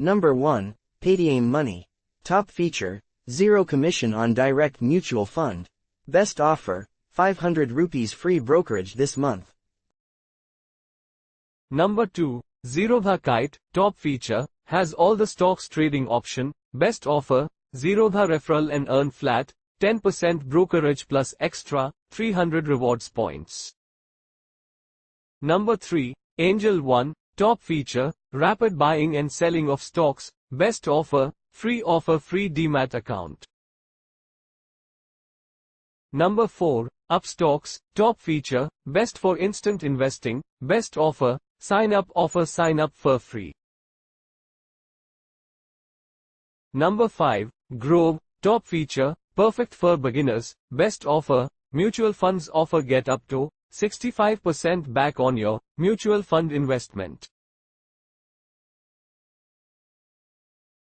Number 1, PayTM Money. Top feature, zero commission on direct mutual fund. Best offer, 500 rupees free brokerage this month. Number 2, Zerodha Kite. Top feature, has all the stocks trading option. Best offer, Zerodha referral and earn flat, 10% brokerage plus extra, 300 rewards points. Number 3, Angel One. Top feature, rapid buying and selling of stocks. Best offer, free demat account. Number 4, Upstocks. Top feature, best for instant investing. Best offer, sign up for free. Number 5, Grove. Top feature, perfect for beginners. Best offer, mutual funds offer get up to 65% back on your mutual fund investment.